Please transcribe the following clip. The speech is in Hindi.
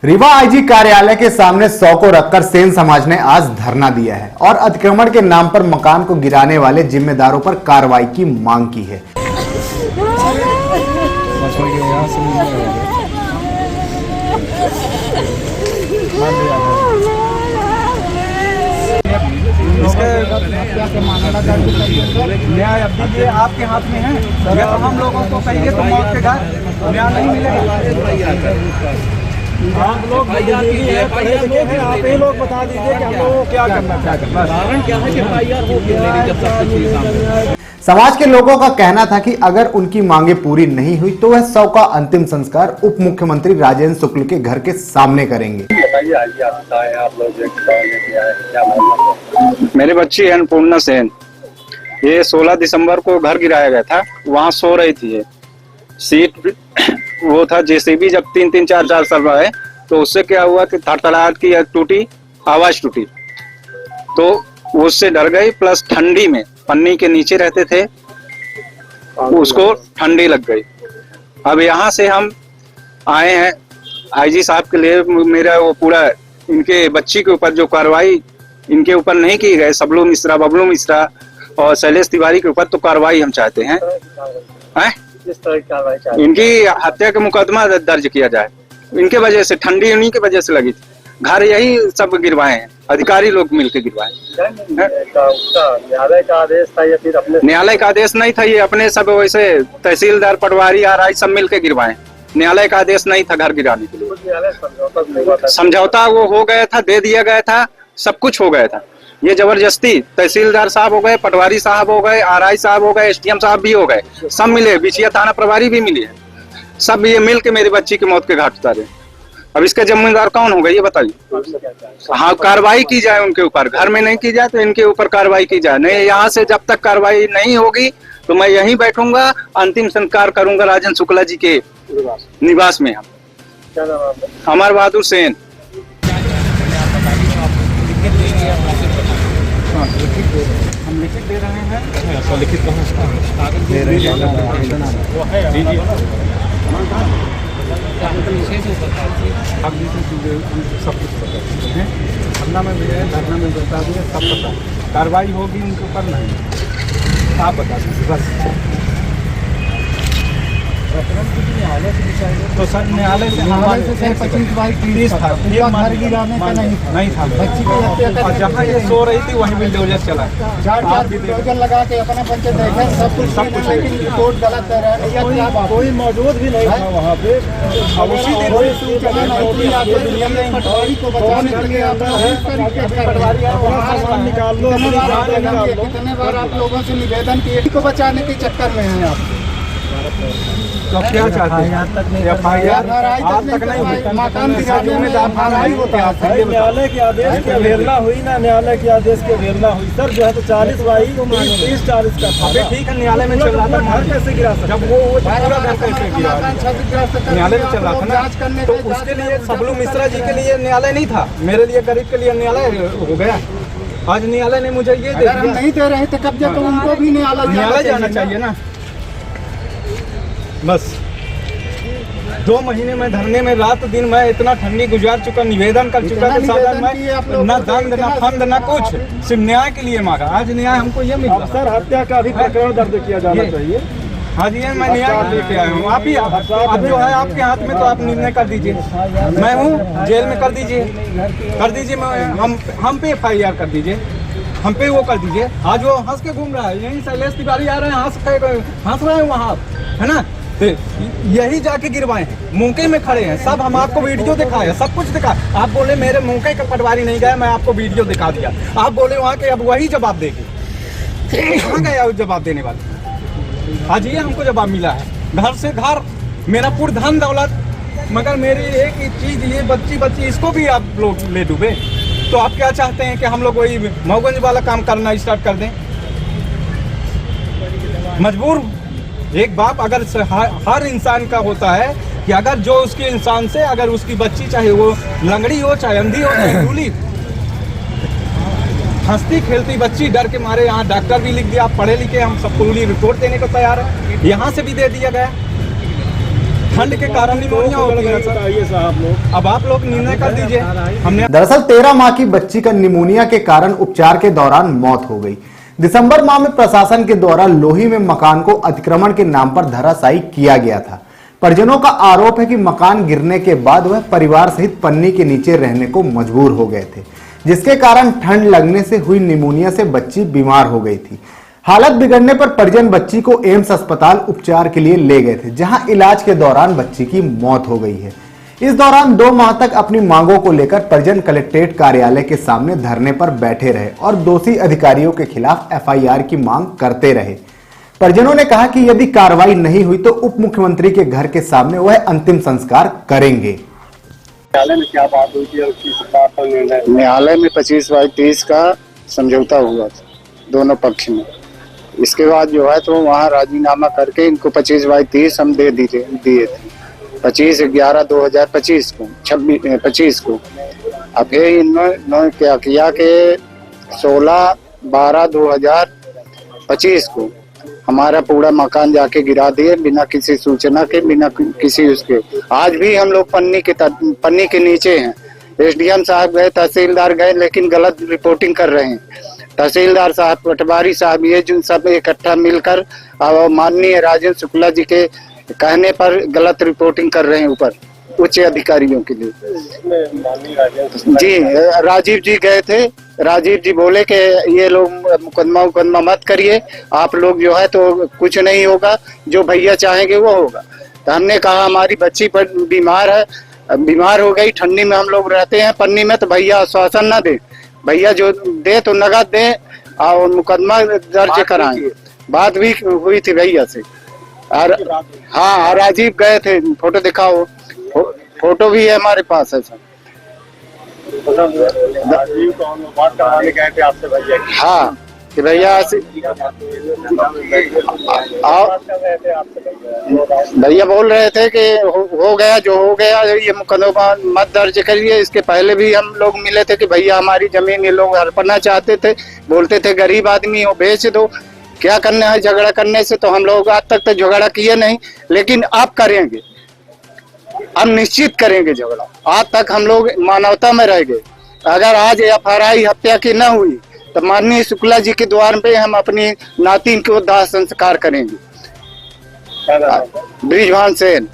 रीवा आईजी कार्यालय के सामने 100 को रखकर सेन समाज ने आज धरना दिया है और अतिक्रमण के नाम पर मकान को गिराने वाले जिम्मेदारों पर कार्रवाई की मांग की है। न्याय अब ये आपके हाथ में है। या तो हम लोगों को कहिए तो मौत के घर न्याय नहीं मिलेगा। आप लोग आप ही लोग बता दीजिए कि हम लोगों को क्या करना कारण क्या है कि FIR हो गया। समाज के लोगों का कहना था कि अगर उनकी मांगे पूरी नहीं हुई तो वह 100 का अंतिम संस्कार उप मुख्यमंत्री राजेंद्र शुक्ल के घर के सामने करेंगे। मेरी बच्ची है अन्नपूर्णा सेन, ये 16 दिसंबर को घर गिराया गया था, वहाँ सो रही थी। ये सीट वो था JCB, जब 3-3, 4-4 साल रहा है तो उससे क्या हुआ कि थड़थड़ाहट की टूटी, आवाज टूटी तो उससे डर गई। प्लस ठंडी में पन्नी के नीचे रहते थे, उसको ठंडी लग गई। अब यहाँ से हम आए हैं IG साहब के लिए। मेरा वो पूरा इनके बच्ची के ऊपर जो कार्रवाई इनके ऊपर नहीं की गई, सबलू मिश्रा, बबलू मिश्रा और शैलेश तिवारी के ऊपर तो कार्रवाई हम चाहते हैं। इनकी हत्या का मुकदमा दर्ज किया जाए। इनके वजह से ठंडी उन्हीं के वजह से लगी थी। घर यही सब गिरवाए हैं, अधिकारी लोग मिलकर गिरवाए। न्यायालय का आदेश था या फिर अपने? न्यायालय का आदेश नहीं था, ये अपने सब वैसे तहसीलदार, पटवारी, RI सब मिलकर गिरवाए। न्यायालय का आदेश नहीं था घर गिराने के लिए। समझौता वो हो गया था, दे दिया गया था, सब कुछ हो गया था। ये जबरदस्ती तहसीलदार साहब हो गए, पटवारी साहब हो गए, RI साहब हो गए, SDM साहब भी हो गए, सब मिले, बिछिया थाना प्रभारी भी मिले, सब ये मिल के मेरी बच्ची की मौत के घाट उतारे। अब इसका जिम्मेदार कौन होगा ये बताइए। हाँ, कार्रवाई की जाए उनके ऊपर, घर में नहीं की जाए तो इनके ऊपर कार्रवाई की जाए। नहीं, यहाँ से जब तक कार्रवाई नहीं होगी तो मैं यहीं बैठूंगा, अंतिम संस्कार करूंगा राजेंद्र शुक्ला जी के निवास में। हम अमर बहादुर सेन। हम लिखित दे रहे हैं। लिखित दे रहे हैं। अब सब कुछ पता है, धरना में भी है, धरना में बता दिए, सब पता। कार्रवाई होगी उनके ऊपर नहीं, आप बता दीजिए बस। तो सर न्यायालय से 25 था, नहीं था बच्ची को। जहाँ ये सो रही थी वहीं बिल्डोजर चला, 4 बिल्डोजर लगा के अपने बच्चे देखे, सब कुछ, लेकिन रिपोर्ट गलत दे रहे हैं। कोई मौजूद भी नहीं था वहाँ पे। अब उसी दिन निकाल लो। कितने बार आप लोगों से निवेदन किए को बचाने के चक्कर में हैं आप, तो क्या चाहते हैं? FIR आज तक नहीं हुई, मकान गिराने में FIR होता है। न्यायालय के आदेश की अवहेलना हुई ना, न्यायालय के आदेश की अवहेलना हुई सर। जो है तो 40/30 का था। ठीक है, न्यायालय में चल रहा था, घर कैसे गिरा सकते? जब वो पूरा घर कैसे गिरा, न्यायालय में चल रहा था ना, तो उसके लिए सबलू मिश्रा जी के लिए न्यायालय नहीं था, मेरे लिए गरीब के लिए न्यायालय हो गया। आज न्यायालय ने मुझे ये दे दिया। नहीं दे रहे थे कब्जा, तो उनको भी न्यायालय जाना चाहिए ना। बस 2 महीने में धरने में रात दिन मैं इतना ठंडी गुजार चुका, निवेदन कर चुका कि सादा मैं ना दंड ना फंड ना कुछ, सिर्फ न्याय के लिए मांगा। आज न्याय हमको ये मिला। सर हत्या का भी प्रकरण दर्ज किया जाना चाहिए। हाँ जी, मैं न्याय लेके आया हूँ। आप ही अब जो है आपके हाथ में, तो आप निर्णय कर दीजिए। मैं हूँ जेल में, कर दीजिए। हम पे FIR कर दीजिए, हम पे वो कर दीजिए। आज वो हंस के घूम रहा है, यही शैलेश तिवारी आ रहे हैं, हंस रहे हैं वहाँ, है ना। यही जाके गिरवाए हैं, मौके में खड़े हैं सब। हम आपको वीडियो दिखाए, सब कुछ दिखा। आप बोले मेरे मौके का पटवारी नहीं गया, मैं आपको वीडियो दिखा दिया। आप बोले वहाँ के, अब वही जवाब देंगे। कहाँ गया जवाब देने वाले? आज ये हमको जवाब मिला है, घर से घर, मेरा पूरा धन दौलत, मगर मेरी एक ही चीज, ये बच्ची इसको भी आप लोग ले डूबे। तो आप क्या चाहते हैं कि हम लोग वही मऊगंज वाला काम करना स्टार्ट कर दें? मजबूर एक बाप, अगर हर इंसान का होता है कि अगर जो उसके इंसान से, अगर उसकी बच्ची, चाहे वो लंगड़ी हो, चाहे अंधी हो, चाहे लूली, हंसती खेलती बच्ची, डर के मारे यहाँ डॉक्टर भी लिख दिया, आप पढ़े लिखे, हम सब पूरी रिपोर्ट देने को तैयार है, यहाँ से भी दे दिया गया। ठंड के कारण निमोनिया होती है सर। अब आप लोग निर्णय कर दीजिए। हमने दरअसल 13 माह की बच्ची का निमोनिया के कारण उपचार के दौरान मौत हो गई। दिसंबर माह में प्रशासन के द्वारा लोही में मकान को अतिक्रमण के नाम पर धराशायी किया गया था। परिजनों का आरोप है कि मकान गिरने के बाद वह परिवार सहित पन्नी के नीचे रहने को मजबूर हो गए थे, जिसके कारण ठंड लगने से हुई निमोनिया से बच्ची बीमार हो गई थी। हालत बिगड़ने पर परिजन बच्ची को एम्स अस्पताल उपचार के लिए ले गए थे, जहां इलाज के दौरान बच्ची की मौत हो गई है। इस दौरान 2 माह तक अपनी मांगों को लेकर परिजन कलेक्ट्रेट कार्यालय के सामने धरने पर बैठे रहे और दोषी अधिकारियों के खिलाफ एफआईआर की मांग करते रहे। परिजनों ने कहा कि यदि कार्रवाई नहीं हुई तो उप मुख्यमंत्री के घर के सामने वह अंतिम संस्कार करेंगे। न्यायालय में क्या बात हुई थी और किस बात पर निर्णय? न्यायालय में 25/30 का समझौता हुआ था दोनों पक्ष में। इसके बाद जो है तो वहाँ राजीनामा करके इनको 25/30 हम दे दिए थे 25/11/2025 को 25 को। अब फिर इन्होंने क्या किया कि 16/12/2025 को हमारा पूरा मकान जाके गिरा दिए बिना किसी सूचना के, बिना किसी उसके। आज भी हम लोग पन्नी के नीचे हैं। एसडीएम साहब गए, तहसीलदार गए, लेकिन गलत रिपोर्टिंग कर रहे हैं। तहसीलदार साहब, पटवारी साहब, ये जो सब इकट्ठा मिलकर माननीय राजेंद्र शुक्ला जी के कहने पर गलत रिपोर्टिंग कर रहे हैं ऊपर उच्च अधिकारियों के लिए। जी राजीव जी गए थे। राजीव जी बोले कि ये लोग मुकदमा मत करिए, आप लोग जो है तो कुछ नहीं होगा, जो भैया चाहेंगे वो होगा। तो हमने कहा हमारी बच्ची पर बीमार है, बीमार हो गई, ठंडी में हम लोग रहते हैं पन्नी में, तो भैया आश्वासन ना दे, भैया जो दे तो नगद दे और मुकदमा दर्ज कराएं। बात भी हुई थी भैया से। और हाँ राजीव गए थे, फोटो दिखाओ, फोटो भी है हमारे पास है सर। बात करवाने गए थे आपसे भैया? हाँ कि भैया भैया बोल रहे थे कि हो गया जो हो गया, ये मुकदमा मत दर्ज करिए। इसके पहले भी हम लोग मिले थे कि भैया हमारी जमीन ये लोग हड़पना चाहते थे, बोलते थे गरीब आदमी हो बेच दो, क्या करना है झगड़ा करने से। तो हम लोग आज तक तो झगड़ा किए नहीं, लेकिन अब करेंगे, हम निश्चित करेंगे झगड़ा। आज तक हम लोग मानवता में रह गए। अगर आज एफआईआर हत्या की न हुई तो माननीय शुक्ला जी के द्वार पे हम अपनी नातिन को दाह संस्कार करेंगे। ब्रिजभान सेन।